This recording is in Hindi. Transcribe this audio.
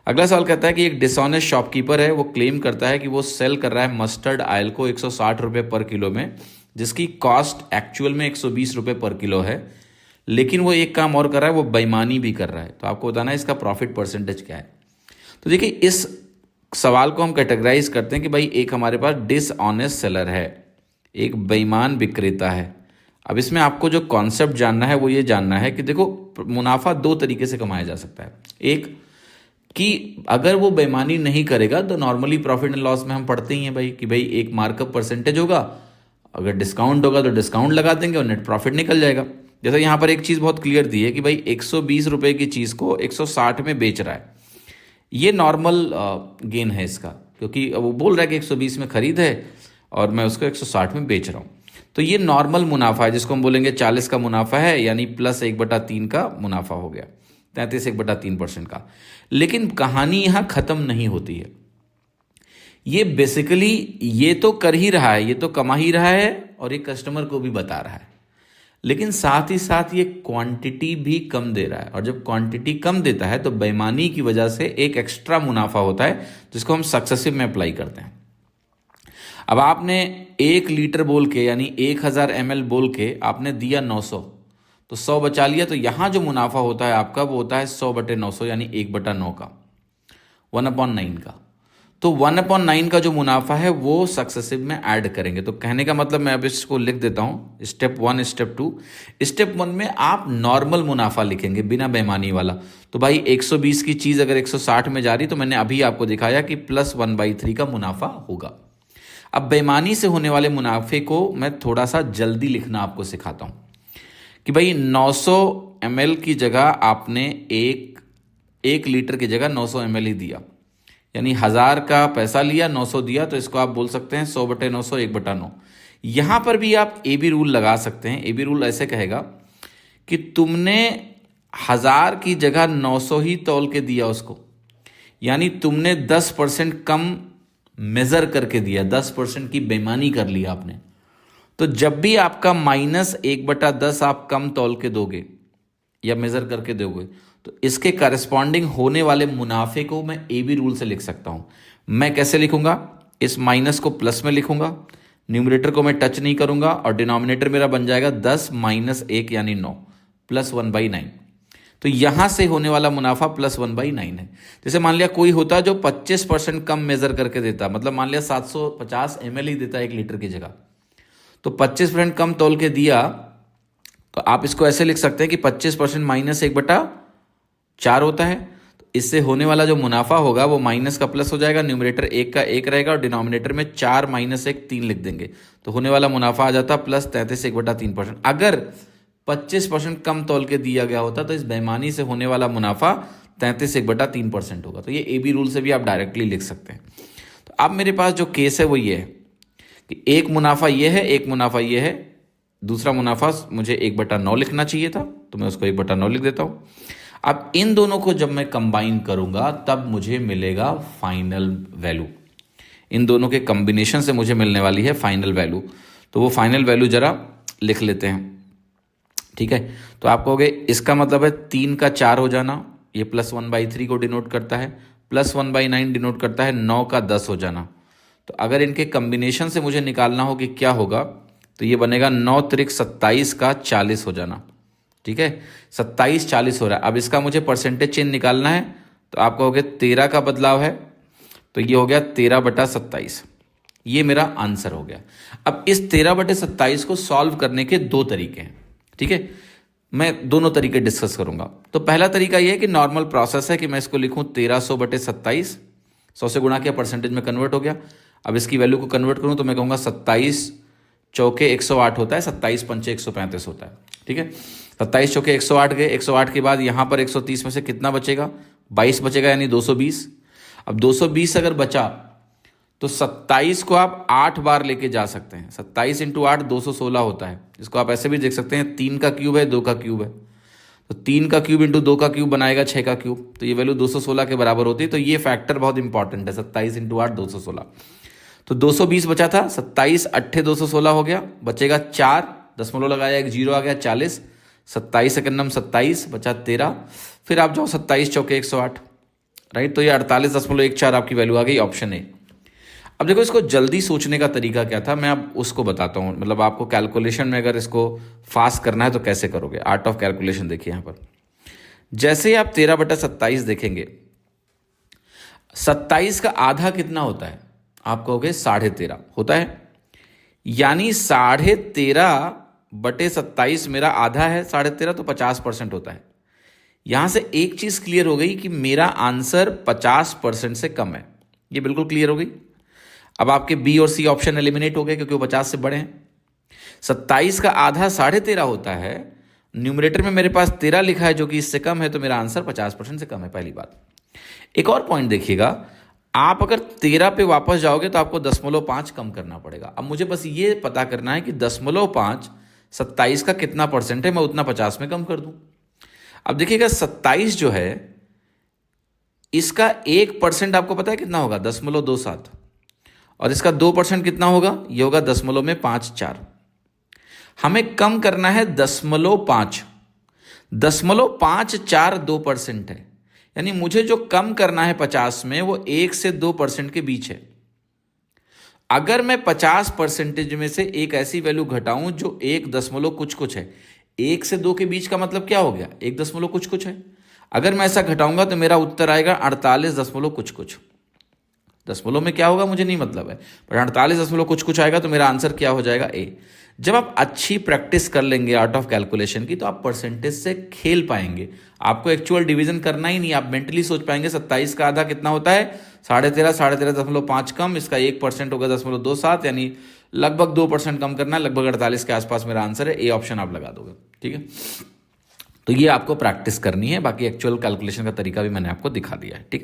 अगला सवाल कहता है कि एक डिसऑनेस्ट शॉपकीपर है, वो क्लेम करता है कि वो सेल कर रहा है मस्टर्ड ऑयल को 160 रुपये पर किलो में, जिसकी कॉस्ट एक्चुअल में 120 रुपये पर किलो है, लेकिन वो एक काम और कर रहा है, वो बेईमानी भी कर रहा है। तो आपको बताना है इसका प्रॉफिट परसेंटेज क्या है। तो देखिए, इस सवाल को हम कैटेगराइज करते हैं कि भाई एक हमारे पास डिसऑनेस्ट सेलर है, एक बेईमान विक्रेता है। अब इसमें आपको जो कॉन्सेप्ट जानना है वो ये जानना है कि देखो, मुनाफा दो तरीके से कमाया जा सकता है। एक कि अगर वो बेईमानी नहीं करेगा तो नॉर्मली प्रॉफिट एंड लॉस में हम पढ़ते ही हैं भाई कि भाई एक मार्कअप परसेंटेज होगा, अगर डिस्काउंट होगा तो डिस्काउंट लगा देंगे और नेट प्रॉफिट निकल जाएगा। जैसे यहाँ पर एक चीज़ बहुत क्लियर दी है कि भाई 120 रुपये की चीज़ को 160 में बेच रहा है, ये नॉर्मल गेन है इसका, क्योंकि वो बोल रहा है कि 120 में खरीद है और मैं उसको 160 में बेच रहा हूँ। तो ये नॉर्मल मुनाफा है, जिसको हम बोलेंगे 40 का मुनाफा है, यानी प्लस 1/3 का मुनाफा हो गया, 33 का। लेकिन कहानी यहाँ ख़त्म नहीं होती है। ये बेसिकली ये तो कर ही रहा है, ये तो कमा ही रहा है और ये कस्टमर को भी बता रहा है, लेकिन साथ ही साथ ये क्वांटिटी भी कम दे रहा है। और जब क्वांटिटी कम देता है तो बेईमानी की वजह से एक एक्स्ट्रा मुनाफा होता है, जिसको हम सक्सेसिव में अप्लाई करते हैं। अब आपने 1 लीटर बोल के, यानी 1000 ml बोल के आपने दिया 900, तो 100 बचा लिया। तो यहाँ जो मुनाफा होता है आपका वो होता है 100/900, यानी 1/9 का, 1/9 का। तो 1/9 का जो मुनाफा है वो सक्सेसिव में ऐड करेंगे। तो कहने का मतलब, मैं अब इसको लिख देता हूँ, स्टेप 1 स्टेप 2। स्टेप 1 में आप नॉर्मल मुनाफा लिखेंगे बिना बेईमानी वाला। तो भाई 120 की चीज़ अगर 160 में जा रही, तो मैंने अभी आपको दिखाया कि प्लस 1/3 का मुनाफा होगा। अब बेईमानी से होने वाले मुनाफे को मैं थोड़ा सा जल्दी लिखना आपको सिखाता हूँ कि भाई 900 ml की जगह आपने एक लीटर की जगह 900 ml ही दिया, यानी 1000 का पैसा लिया, 900 दिया, तो इसको आप बोल सकते हैं 100/900, 1/9। यहाँ पर भी आप ए बी रूल लगा सकते हैं। ए बी रूल ऐसे कहेगा कि तुमने 1000 की जगह 900 ही तौल के दिया उसको, यानी तुमने 10% कम मेज़र करके दिया, 10% की बेईमानी कर लिया आपने। तो जब भी आपका -1/10 आप कम तौल के दोगे या मेज़र करके दोगे, तो इसके करस्पॉन्डिंग होने वाले मुनाफे को मैं ए बी रूल से लिख सकता हूं। मैं कैसे लिखूंगा? इस माइनस को प्लस में लिखूंगा, न्यूमरेटर को मैं टच नहीं करूंगा, और डिनोमिनेटर मेरा बन जाएगा 10 - 1 यानी 9 प्लस 1/9। तो यहां से होने वाला मुनाफा प्लस 1/9 है। जैसे मान लिया कोई होता जो 25% कम मेजर करके देता, मतलब मान लिया 750 ml ही देता 1 लीटर की जगह, तो 25% कम तौल के दिया, तो आप इसको ऐसे लिख सकते हैं कि 25% -1/4 होता है। तो इससे होने वाला जो मुनाफा होगा वो माइनस का प्लस हो जाएगा, न्यूमरेटर 1 का 1 रहेगा और डिनोमिनेटर में 4 - 1 3 लिख देंगे, तो होने वाला मुनाफा आ जाता प्लस 33 1/3%। अगर 25% कम तौल के दिया गया होता तो इस बेईमानी से होने वाला मुनाफा 33 1/3% होगा। तो ये ए बी रूल से भी आप डायरेक्टली लिख सकते हैं। तो अब मेरे पास जो केस है वो ये है कि एक मुनाफा ये है, एक मुनाफा ये है, दूसरा मुनाफा मुझे 1/9 लिखना चाहिए था, तो मैं उसको 1/9 लिख देता हूँ। अब इन दोनों को जब मैं कंबाइन करूंगा तब मुझे मिलेगा फाइनल वैल्यू। इन दोनों के कॉम्बिनेशन से मुझे मिलने वाली है फाइनल वैल्यू। तो वो फाइनल वैल्यू जरा लिख लेते हैं, ठीक है। तो आप कहोगे इसका मतलब है 3 का 4 हो जाना, ये प्लस 1/3 को डिनोट करता है, प्लस 1/9 डिनोट करता है 9 का 10 हो जाना। तो अगर इनके कॉम्बिनेशन से मुझे निकालना हो कि क्या होगा, तो ये बनेगा 9 त्रिक 27 का 40 हो जाना, ठीक है। 27 40 हो रहा है। अब इसका मुझे परसेंटेज चेंज निकालना है, तो आप कहोगे 13 का बदलाव है, तो ये हो गया 13/27। ये मेरा आंसर हो गया। अब इस 13/27 को सॉल्व करने के दो तरीके हैं, ठीक है। मैं दोनों तरीके डिस्कस करूंगा। तो पहला तरीका ये है कि नॉर्मल प्रोसेस है कि मैं इसको लिखूं 1300/27, 100 से गुणा किया, परसेंटेज में कन्वर्ट हो गया। अब इसकी वैल्यू को कन्वर्ट करूं तो मैं कहूँगा 27 चौके 108 होता है, 27 पंचे 135 होता है, ठीक है। 27 चौके 108 गए, 108 के बाद यहाँ पर 130 में से कितना बचेगा? 22 बचेगा, यानी 220। अब 220 अगर बचा तो 27 को आप 8 बार लेके जा सकते हैं। 27 × 8 216 होता है। इसको आप ऐसे भी देख सकते हैं, 3 का क्यूब है, 2 का क्यूब है, तो 3 का क्यूब इंटू 2 का क्यूब बनाएगा 6 का क्यूब, तो ये वैल्यू 216 के बराबर होती है। तो ये फैक्टर बहुत इंपॉर्टेंट है, 27 × 8 216। तो 220 बचा था, 27 8 216 हो गया, बचेगा 4, दशमलव लगाया, एक जीरो आ गया, 40। 27 सेकंड नंबर 27 बचा 13, फिर आप जाओ 27 चौके 108, राइट। तो ये 48.14 आपकी वैल्यू आ गई, ऑप्शन ए। अब देखो इसको जल्दी सोचने का तरीका क्या था, मैं अब उसको बताता हूँ। मतलब आपको कैलकुलेशन में अगर इसको फास्ट करना है तो कैसे करोगे, आर्ट ऑफ कैलकुलेशन देखिए यहाँ पर। जैसे ही आप 13/27 देखेंगे, 27 का आधा कितना होता है, आप कहोगे 13.5 होता है। यानी 13.5/27 मेरा आधा है 13.5, तो 50% होता है। यहां से एक चीज क्लियर हो गई कि मेरा आंसर 50% से कम है, ये बिल्कुल क्लियर हो गई। अब आपके बी और सी ऑप्शन एलिमिनेट हो गए क्योंकि वो 50 से बड़े हैं। 27 का आधा 13.5 होता है, न्यूमरेटर में मेरे पास 13 लिखा है जो कि इससे कम है, तो मेरा आंसर 50% से कम है, पहली बात। एक और पॉइंट देखिएगा, आप अगर 13 पे वापस जाओगे तो आपको 0.5 कम करना पड़ेगा। अब मुझे बस ये पता करना है कि 0.5 27 का कितना परसेंट है, मैं उतना 50 में कम कर दूं। अब देखिएगा 27 जो है इसका 1% आपको पता है कितना होगा, 0.27, और इसका 2% कितना होगा, ये होगा 0.54। हमें कम करना है 0.5, 0.54 2% है। यानी मुझे जो कम करना है 50 में वो 1 से 2% के बीच है। अगर मैं 50% में से एक ऐसी वैल्यू घटाऊं जो 1 दशमलव कुछ कुछ है, 1 से 2 के बीच का मतलब क्या हो गया, 1 दशमलव कुछ कुछ है। अगर मैं ऐसा घटाऊंगा तो मेरा उत्तर आएगा 48 दशमलव कुछ कुछ। दशमलव में क्या होगा मुझे नहीं मतलब है, पर 48 दशमलव कुछ कुछ आएगा, तो मेरा आंसर क्या हो जाएगा, ए। जब आप अच्छी प्रैक्टिस कर लेंगे आर्ट ऑफ कैलकुलेशन की, तो आप परसेंटेज से खेल पाएंगे। आपको एक्चुअल डिवीजन करना ही नहीं, आप मेंटली सोच पाएंगे 27 का आधा कितना होता है, 13.5, 13.5 कम, इसका 1% होगा 0.27, यानी लगभग 2% कम करना है, लगभग 48 के आसपास मेरा आंसर है, ए ऑप्शन आप लगा दोगे। ठीक है, तो ये आपको प्रैक्टिस करनी है, बाकी एक्चुअल कैलकुलेशन का तरीका भी मैंने आपको दिखा दिया है। ठीक है।